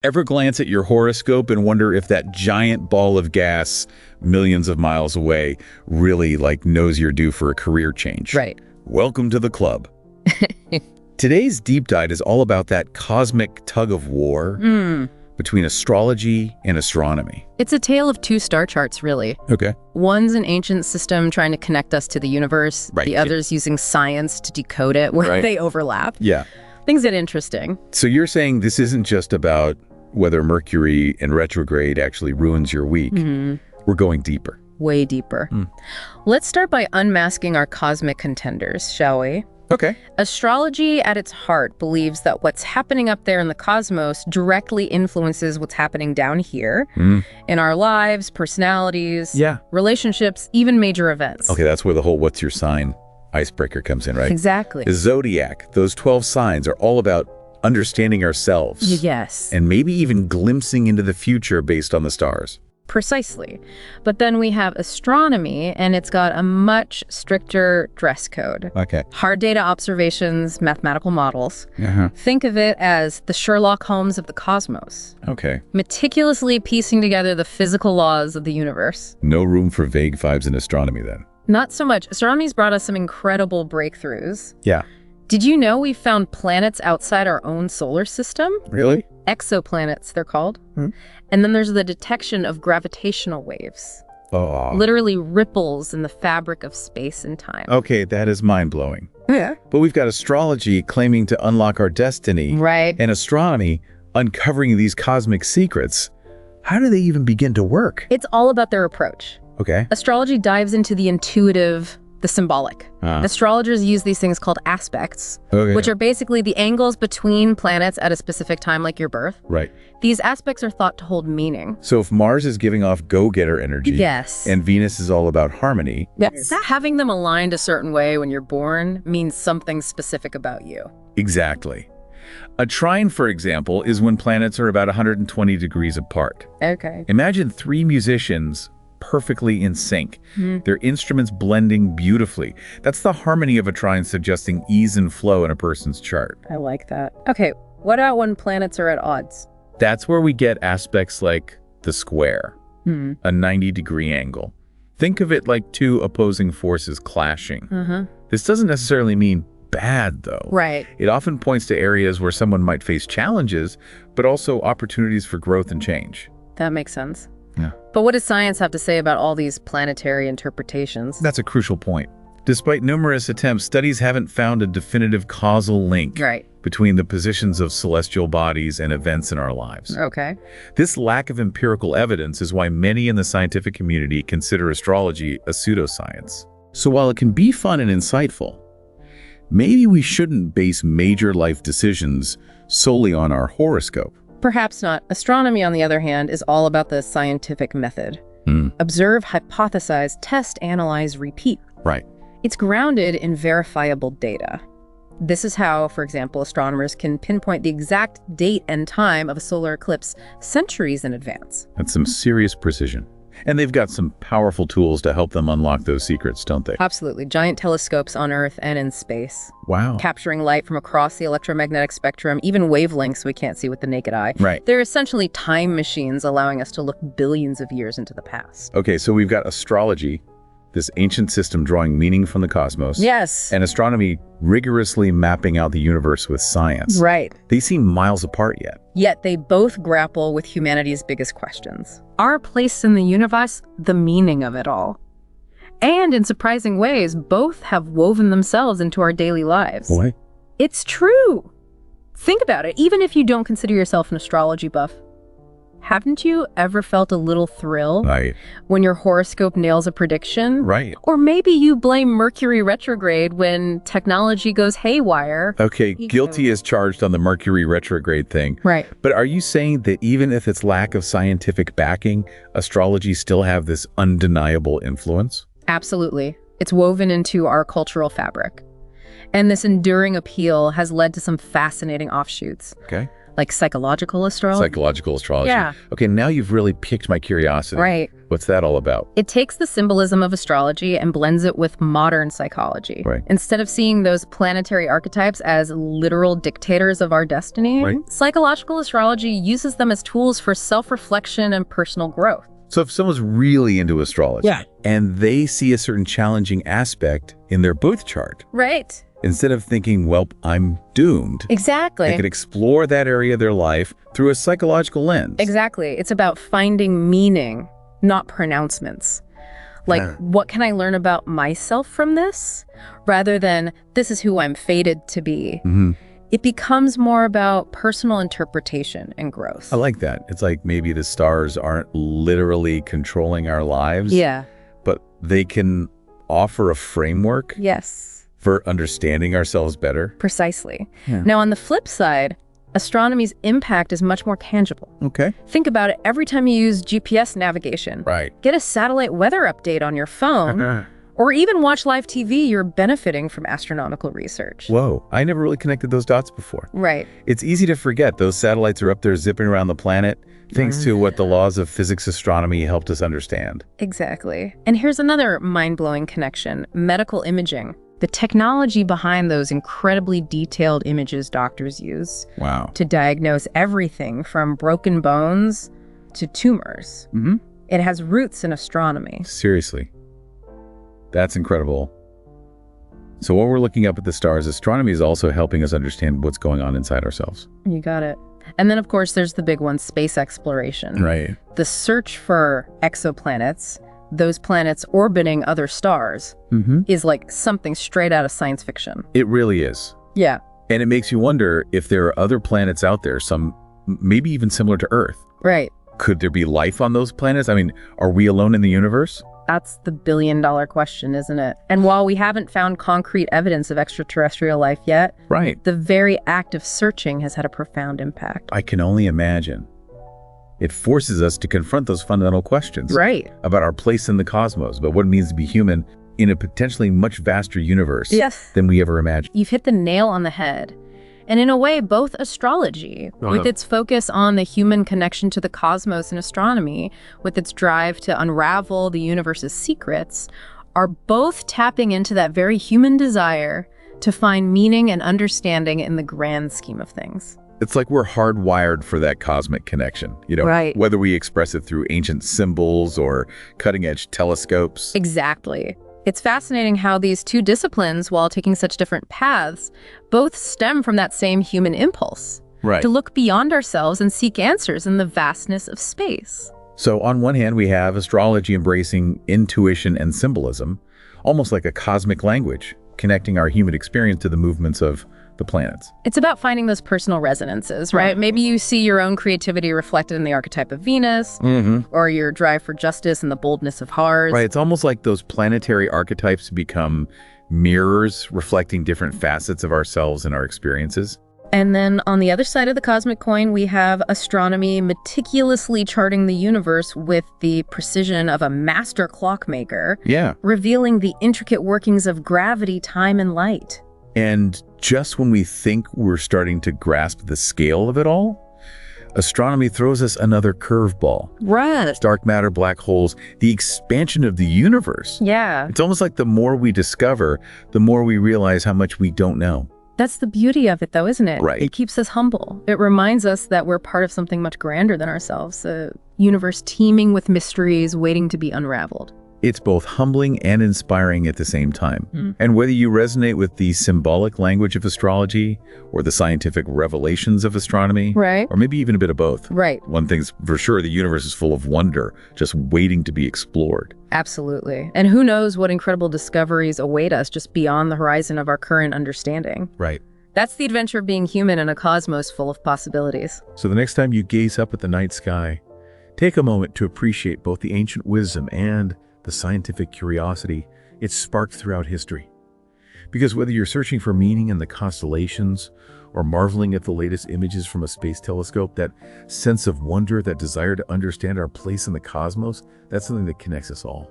Ever glance at your horoscope and wonder if that giant ball of gas millions of miles away really knows you're due for a career change? Right. Welcome to the club. Today's deep dive is all about that cosmic tug of war between astrology and astronomy. It's a tale of two star charts, really. Okay. One's an ancient system trying to connect us to the universe. Right. The other's using science to decode it, where they overlap. Yeah. Things get interesting. So you're saying this isn't just about whether Mercury in retrograde actually ruins your week. We're going deeper. Way deeper. Let's start by unmasking our cosmic contenders, shall we? Okay. Astrology, at its heart, believes that what's happening up there in the cosmos directly influences what's happening down here in our lives, personalities, relationships, even major events. Okay, that's where the whole what's your sign icebreaker comes in, right? Exactly. The Zodiac, those 12 signs are all about understanding ourselves. Yes. And maybe even glimpsing into the future based on the stars. Precisely. But then we have astronomy, and it's got a much stricter dress code. Okay. Hard data observations, mathematical models. Think of it as the Sherlock Holmes of the cosmos. Okay. Meticulously piecing together the physical laws of the universe. No room for vague vibes in astronomy then. Not so much. Astronomy's brought us some incredible breakthroughs. Yeah. Did you know we found planets outside our own solar system? Really? Exoplanets, they're called. And then there's the detection of gravitational waves. Oh. Literally ripples in the fabric of space and time. Okay, that is mind-blowing. Yeah. But we've got astrology claiming to unlock our destiny. Right. And astronomy uncovering these cosmic secrets. How do they even begin to work? It's all about their approach. Okay. Astrology dives into the intuitive, the symbolic. Astrologers use these things called aspects, which are basically the angles between planets at a specific time, like your birth. Right. These aspects are thought to hold meaning. So if Mars is giving off go-getter energy, and Venus is all about harmony, having them aligned a certain way when you're born means something specific about you. Exactly. A trine, for example, is when planets are about 120 degrees apart. Okay. Imagine three musicians perfectly in sync, their instruments blending beautifully. That's the harmony of a trine, suggesting ease and flow in a person's chart. I like that. Okay, what about when planets are at odds? That's where we get aspects like the square, a 90-degree angle. Think of it like two opposing forces clashing. This doesn't necessarily mean bad, though. Right. It often points to areas where someone might face challenges, but also opportunities for growth and change. That makes sense. Yeah. But what does science have to say about all these planetary interpretations? That's a crucial point. Despite numerous attempts, studies haven't found a definitive causal link between the positions of celestial bodies and events in our lives. Okay. This lack of empirical evidence is why many in the scientific community consider astrology a pseudoscience. So while it can be fun and insightful, maybe we shouldn't base major life decisions solely on our horoscope. Perhaps not. Astronomy, on the other hand, is all about the scientific method. Observe, hypothesize, test, analyze, repeat. Right. It's grounded in verifiable data. This is how, for example, astronomers can pinpoint the exact date and time of a solar eclipse centuries in advance. That's some serious precision. And they've got some powerful tools to help them unlock those secrets, don't they? Absolutely. Giant telescopes on Earth and in space. Wow. Capturing light from across the electromagnetic spectrum, even wavelengths we can't see with the naked eye. Right. They're essentially time machines allowing us to look billions of years into the past. Okay, so we've got astrology, this ancient system drawing meaning from the cosmos. Yes. And astronomy rigorously mapping out the universe with science. Right. They seem miles apart yet. Yet they both grapple with humanity's biggest questions. Our place in the universe, the meaning of it all. And in surprising ways, both have woven themselves into our daily lives. Boy. It's true. Think about it. Even if you don't consider yourself an astrology buff, haven't you ever felt a little thrill when your horoscope nails a prediction? Right. Or maybe you blame Mercury retrograde when technology goes haywire. Okay, guilty as charged on the Mercury retrograde thing. Right. But are you saying that even if its lack of scientific backing, astrology still have this undeniable influence? Absolutely. It's woven into our cultural fabric. And this enduring appeal has led to some fascinating offshoots. Okay. Like psychological astrology? Psychological astrology. Yeah. Okay, now you've really piqued my curiosity. Right. What's that all about? It takes the symbolism of astrology and blends it with modern psychology. Right. Instead of seeing those planetary archetypes as literal dictators of our destiny, Right. psychological astrology uses them as tools for self-reflection and personal growth. So if someone's really into astrology Yeah. and they see a certain challenging aspect in their birth chart, Right. instead of thinking, well, I'm doomed, Exactly. they could explore that area of their life through a psychological lens. Exactly. It's about finding meaning, not pronouncements. Like, what can I learn about myself from this? Rather than, this is who I'm fated to be. Mm-hmm. It becomes more about personal interpretation and growth. I like that. It's like maybe the stars aren't literally controlling our lives. Yeah. But they can offer a framework Yes. for understanding ourselves better. Precisely. Yeah. Now, on the flip side, astronomy's impact is much more tangible. Okay. Think about it every time you use GPS navigation. Right. Get a satellite weather update on your phone, or even watch live TV, you're benefiting from astronomical research. Whoa, I never really connected those dots before. Right. It's easy to forget those satellites are up there zipping around the planet, thanks to what the laws of physics astronomy helped us understand. Exactly. And here's another mind-blowing connection, medical imaging. The technology behind those incredibly detailed images doctors use Wow. to diagnose everything from broken bones to tumors. Mm-hmm. It has roots in astronomy. Seriously. That's incredible. So while we're looking up at the stars, astronomy is also helping us understand what's going on inside ourselves. You got it. And then, of course, there's the big one, space exploration. Right. The search for exoplanets, those planets orbiting other stars, is like something straight out of science fiction. It really is. Yeah. And it makes you wonder if there are other planets out there, some maybe even similar to Earth. Right. Could there be life on those planets? I mean, are we alone in the universe? That's the billion-dollar question, isn't it? And while we haven't found concrete evidence of extraterrestrial life yet, Right. the very act of searching has had a profound impact. I can only imagine. It forces us to confront those fundamental questions. Right. About our place in the cosmos, about what it means to be human in a potentially much vaster universe Yes. than we ever imagined. You've hit the nail on the head. And in a way, both astrology, with its focus on the human connection to the cosmos, and astronomy, with its drive to unravel the universe's secrets, are both tapping into that very human desire to find meaning and understanding in the grand scheme of things. It's like we're hardwired for that cosmic connection, Right. Whether we express it through ancient symbols or cutting-edge telescopes. Exactly. It's fascinating how these two disciplines, while taking such different paths, both stem from that same human impulse. Right. To look beyond ourselves and seek answers in the vastness of space. So on one hand, we have astrology embracing intuition and symbolism, almost like a cosmic language, connecting our human experience to the movements of the planets. It's about finding those personal resonances, right? Maybe you see your own creativity reflected in the archetype of Venus, or your drive for justice and the boldness of Mars. Right, it's almost like those planetary archetypes become mirrors reflecting different facets of ourselves and our experiences. And then on the other side of the cosmic coin, we have astronomy meticulously charting the universe with the precision of a master clockmaker, revealing the intricate workings of gravity, time, and light. And just when we think we're starting to grasp the scale of it all, astronomy throws us another curveball. Right. Dark matter, black holes, the expansion of the universe. Yeah. It's almost like the more we discover, the more we realize how much we don't know. That's the beauty of it, though, isn't it? Right. It keeps us humble. It reminds us that we're part of something much grander than ourselves, a universe teeming with mysteries waiting to be unraveled. It's both humbling and inspiring at the same time. And whether you resonate with the symbolic language of astrology or the scientific revelations of astronomy, right, or maybe even a bit of both. Right. One thing's for sure, the universe is full of wonder, just waiting to be explored. Absolutely. And who knows what incredible discoveries await us just beyond the horizon of our current understanding. Right. That's the adventure of being human in a cosmos full of possibilities. So the next time you gaze up at the night sky, take a moment to appreciate both the ancient wisdom and the scientific curiosity it's sparked throughout history. Because whether you're searching for meaning in the constellations or marveling at the latest images from a space telescope, that sense of wonder, that desire to understand our place in the cosmos, that's something that connects us all.